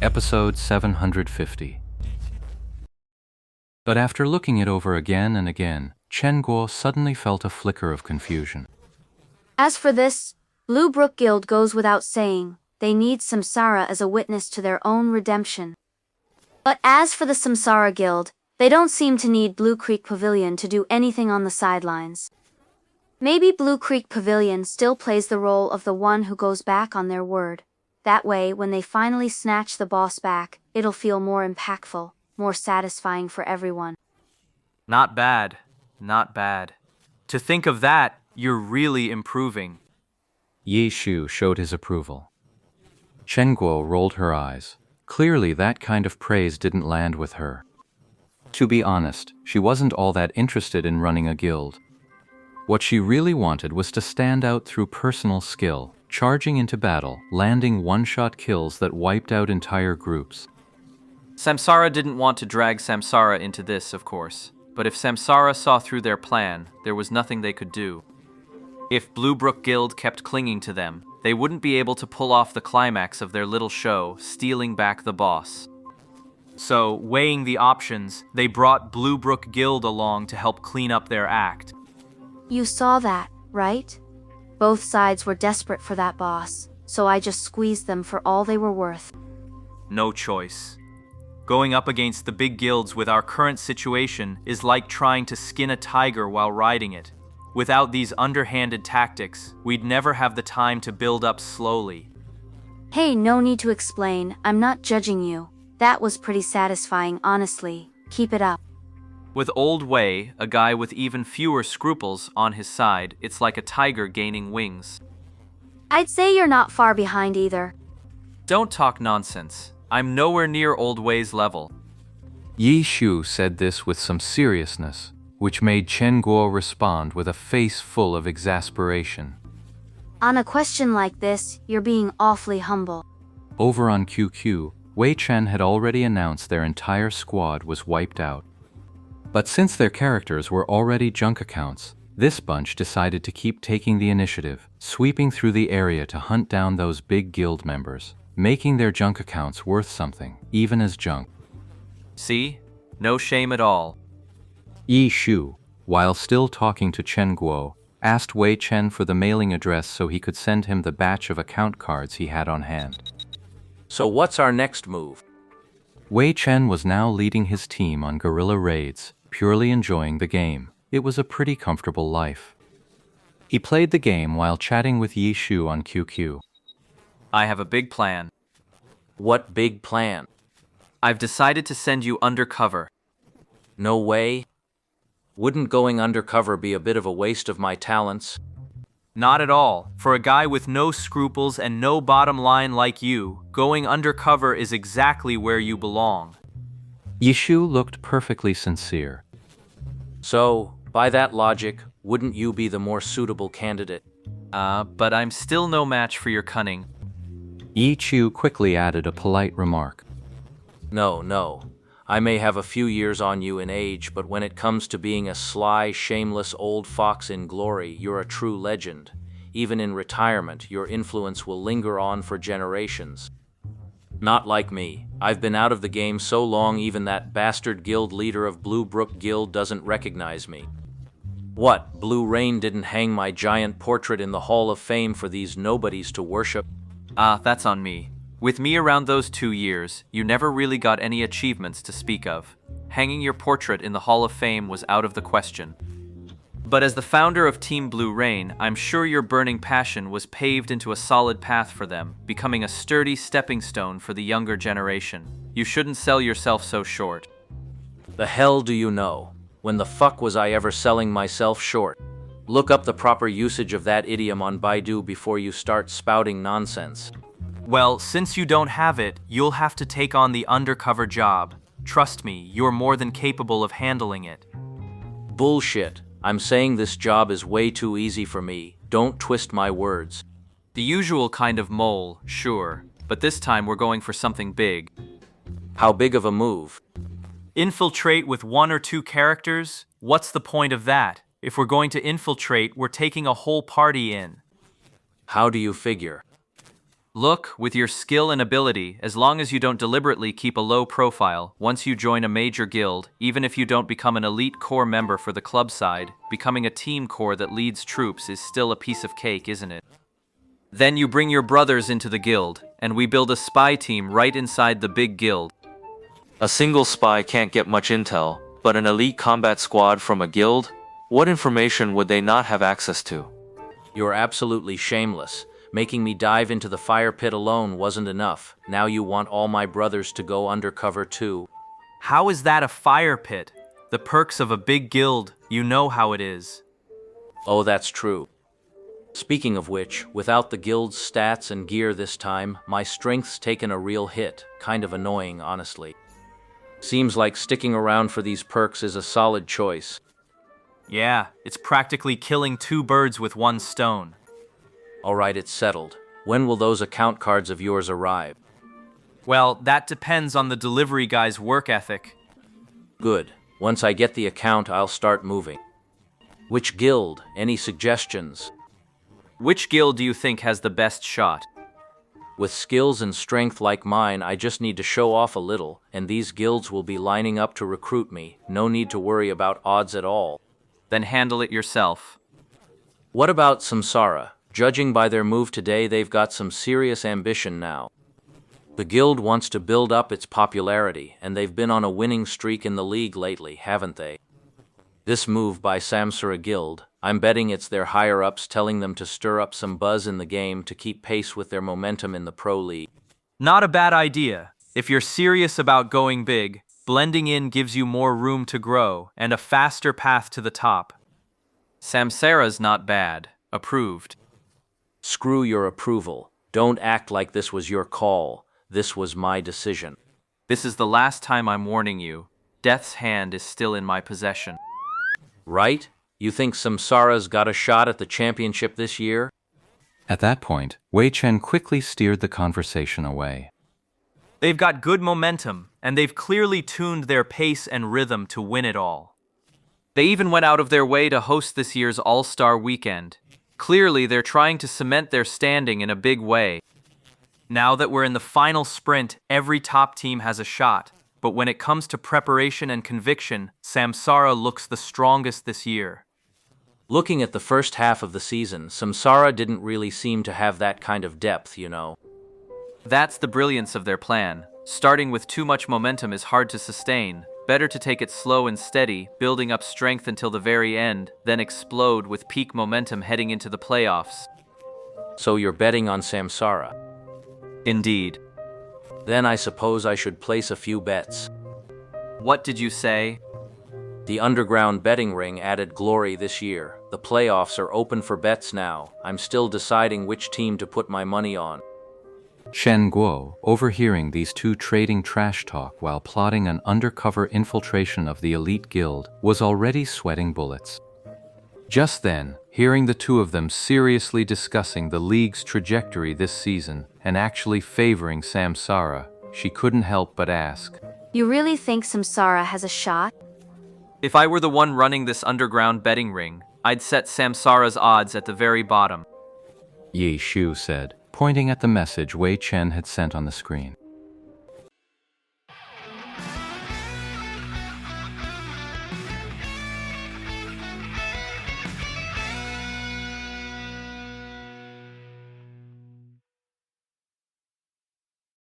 Episode 750. But after looking it over again and again, Chen Guo suddenly felt a flicker of confusion. As for this, Blue Brook Guild goes without saying, they need Samsara as a witness to their own redemption. But as for the Samsara Guild, they don't seem to need Blue Creek Pavilion to do anything on the sidelines. Maybe Blue Creek Pavilion still plays the role of the one who goes back on their word. That way, when they finally snatch the boss back, it'll feel more impactful, more satisfying for everyone. Not bad. Not bad. To think of that, you're really improving. Yi Shu showed his approval. Chen Guo rolled her eyes. Clearly that kind of praise didn't land with her. To be honest, she wasn't all that interested in running a guild. What she really wanted was to stand out through personal skill, charging into battle, landing one-shot kills that wiped out entire groups. Samsara didn't want to drag Samsara into this, of course. But if Samsara saw through their plan, there was nothing they could do. If Blue Brook Guild kept clinging to them, they wouldn't be able to pull off the climax of their little show, stealing back the boss. So, weighing the options, they brought Blue Brook Guild along to help clean up their act. You saw that, right? Both sides were desperate for that boss, so I just squeezed them for all they were worth. No choice. Going up against the big guilds with our current situation is like trying to skin a tiger while riding it. Without these underhanded tactics, we'd never have the time to build up slowly. Hey, no need to explain, I'm not judging you. That was pretty satisfying, honestly. Keep it up. With Old Wei, a guy with even fewer scruples, on his side, it's like a tiger gaining wings. I'd say you're not far behind either. Don't talk nonsense. I'm nowhere near Old Wei's level. Yi Shu said this with some seriousness, which made Chen Guo respond with a face full of exasperation. On a question like this, you're being awfully humble. Over on QQ, Wei Chen had already announced their entire squad was wiped out. But since their characters were already junk accounts, this bunch decided to keep taking the initiative, sweeping through the area to hunt down those big guild members, making their junk accounts worth something, even as junk. See? No shame at all. Yi Shu, while still talking to Chen Guo, asked Wei Chen for the mailing address so he could send him the batch of account cards he had on hand. So what's our next move? Wei Chen was now leading his team on guerrilla raids, purely enjoying the game. It was a pretty comfortable life. He played the game while chatting with Yi Shu on QQ. I have a big plan. What big plan? I've decided to send you undercover. No way. Wouldn't going undercover be a bit of a waste of my talents? Not at all. For a guy with no scruples and no bottom line like you, going undercover is exactly where you belong. Yi Shu looked perfectly sincere. So, by that logic, wouldn't you be the more suitable candidate? But I'm still no match for your cunning. Yi Chu quickly added a polite remark. No. I may have a few years on you in age, but when it comes to being a sly, shameless old fox in glory, you're a true legend. Even in retirement, your influence will linger on for generations. Not like me. I've been out of the game so long even that bastard guild leader of Blue Brook Guild doesn't recognize me. What, Blue Rain didn't hang my giant portrait in the Hall of Fame for these nobodies to worship? That's on me. With me around those 2 years, you never really got any achievements to speak of. Hanging your portrait in the Hall of Fame was out of the question. But as the founder of Team Blue Rain, I'm sure your burning passion was paved into a solid path for them, becoming a sturdy stepping stone for the younger generation. You shouldn't sell yourself so short. The hell do you know? When the fuck was I ever selling myself short? Look up the proper usage of that idiom on Baidu before you start spouting nonsense. Well, since you don't have it, you'll have to take on the undercover job. Trust me, you're more than capable of handling it. Bullshit. I'm saying this job is way too easy for me. Don't twist my words. The usual kind of mole, sure, but this time we're going for something big. How big of a move? Infiltrate with 1 or 2 characters? What's the point of that? If we're going to infiltrate, we're taking a whole party in. How do you figure? Look, with your skill and ability, as long as you don't deliberately keep a low profile, once you join a major guild, even if you don't become an elite core member for the club side, becoming a team core that leads troops is still a piece of cake, isn't it? Then you bring your brothers into the guild, and we build a spy team right inside the big guild. A single spy can't get much intel, but an elite combat squad from a guild? What information would they not have access to? You're absolutely shameless. Making me dive into the fire pit alone wasn't enough. Now you want all my brothers to go undercover too. How is that a fire pit? The perks of a big guild, you know how it is. Oh, that's true. Speaking of which, without the guild's stats and gear this time, my strength's taken a real hit. Kind of annoying, honestly. Seems like sticking around for these perks is a solid choice. Yeah, it's practically killing two birds with one stone. Alright, it's settled. When will those account cards of yours arrive? Well, that depends on the delivery guy's work ethic. Good. Once I get the account, I'll start moving. Which guild? Any suggestions? Which guild do you think has the best shot? With skills and strength like mine, I just need to show off a little, and these guilds will be lining up to recruit me. No need to worry about odds at all. Then handle it yourself. What about Samsara? Judging by their move today, they've got some serious ambition now. The guild wants to build up its popularity, and they've been on a winning streak in the league lately, haven't they? This move by Samsara Guild, I'm betting it's their higher-ups telling them to stir up some buzz in the game to keep pace with their momentum in the Pro League. Not a bad idea. If you're serious about going big, blending in gives you more room to grow and a faster path to the top. Samsara's not bad. Approved. Screw your approval. Don't act like this was your call. This was my decision. This is the last time I'm warning you. Death's hand is still in my possession. Right? You think Samsara's got a shot at the championship this year? At that point, Wei Chen quickly steered the conversation away. They've got good momentum, and they've clearly tuned their pace and rhythm to win it all. They even went out of their way to host this year's All-Star Weekend. Clearly, they're trying to cement their standing in a big way. Now that we're in the final sprint, every top team has a shot. But when it comes to preparation and conviction, Samsara looks the strongest this year. Looking at the first half of the season, Samsara didn't really seem to have that kind of depth, you know. That's the brilliance of their plan. Starting with too much momentum is hard to sustain. Better to take it slow and steady, building up strength until the very end, then explode with peak momentum heading into the playoffs. So you're betting on Samsara? Indeed. Then I suppose I should place a few bets. What did you say? The underground betting ring added glory this year. The playoffs are open for bets now. I'm still deciding which team to put my money on. Shen Guo, overhearing these two trading trash talk while plotting an undercover infiltration of the elite guild, was already sweating bullets. Just then, hearing the two of them seriously discussing the league's trajectory this season and actually favoring Samsara, she couldn't help but ask, You really think Samsara has a shot? If I were the one running this underground betting ring, I'd set Samsara's odds at the very bottom. Yi Shu said, pointing at the message Wei Chen had sent on the screen.